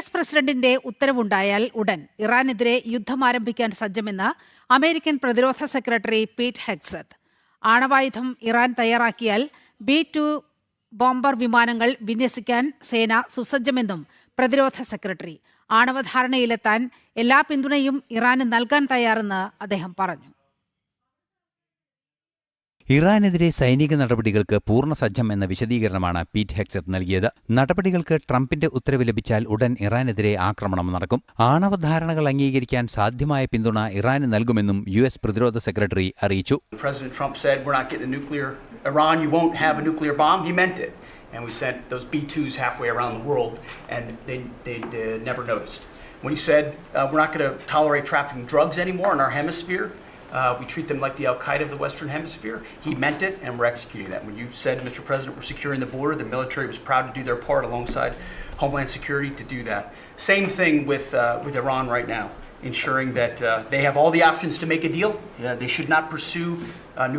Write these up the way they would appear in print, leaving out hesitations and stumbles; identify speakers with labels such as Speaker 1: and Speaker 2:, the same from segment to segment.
Speaker 1: US പ്രസിഡന്റിന്റെ ഉത്തരവുണ്ടായാൽ ഉടൻ ഇറാനെതിരെ യുദ്ധം ആരംഭിക്കാൻ സജ്ജമെന്ന് അമേരിക്കൻ പ്രതിരോധ സെക്രട്ടറി പീറ്റ് ഹെഗ്സത്ത്. ആണവായുധം ഇറാൻ തയ്യാറാക്കിയാൽ B-2 ബോംബർ വിമാനങ്ങൾ വിന്യസിക്കാൻ സേന സുസജ്ജമെന്നും പ്രതിരോധ സെക്രട്ടറി. ആണവധാരണയിലെത്താൻ എല്ലാ പിന്തുണയും ഇറാന് നൽകാൻ തയ്യാറെന്ന് അദ്ദേഹം പറഞ്ഞു.
Speaker 2: ഇറാനെതിരെ സൈനിക നടപടികൾക്ക് പൂർണ്ണ സജ്ജം എന്ന വിശദീകരണമാണ് പീറ്റ് ഹെഗ്സത്ത് നൽകിയത്. നടപടികൾക്ക് ട്രംപിന്റെ ഉത്തരവ് ലഭിച്ചാൽ ഉടൻ ഇറാനെതിരെ ആക്രമണം നടക്കും. ആണവധാരണകൾ അംഗീകരിക്കാൻ സാധ്യമായ പിന്തുണ ഇറാന് നൽകുമെന്നും US പ്രതിരോധ സെക്രട്ടറി അറിയിച്ചു.
Speaker 3: President Trump said we're not getting a nuclear Iran, you won't have a nuclear bomb. He meant it. And we sent those B-2s halfway around the world and they never noticed. When he said we're not going to tolerate trafficking drugs anymore in our hemisphere, we treat them like the Al-Qaeda of the Western Hemisphere. He meant it, and we're executing that. When you said, Mr. President, we're securing the border, the military was proud to do their part alongside Homeland Security to do that. Same thing with Iran right now, ensuring that they have all the options to make a deal. They should not pursue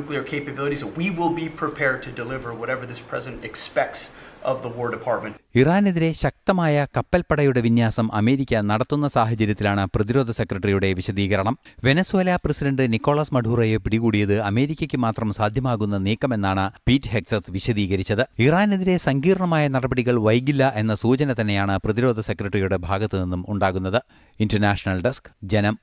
Speaker 3: nuclear capabilities. We will be prepared to deliver whatever this president expects of the War Department.
Speaker 2: ഇറാനെതിരെ ശക്തമായ കപ്പൽപ്പടയുടെ വിന്യാസം America നടത്തുന്ന സാഹചര്യത്തിലാണ് പ്രതിരോധ സെക്രട്ടറിയുടെ വിശദീകരണം. Venezuela president Nicolas മഡൂറോയെ പിടികൂടിയത് അമേരിക്കയ്ക്ക് മാത്രം സാധ്യമാകുന്ന നീക്കമെന്നാണ് പീറ്റ് ഹെഗ്സത്ത് വിശദീകരിച്ചത്. ഇറാനെതിരെ സങ്കീർണമായ നടപടികൾ വൈകില്ല എന്ന സൂചന തന്നെയാണ് പ്രതിരോധ സെക്രട്ടറിയുടെ ഭാഗത്തുനിന്നും ഉണ്ടാകുന്നത്. ഇന്റർനാഷണൽ ഡെസ്ക്, ജനം.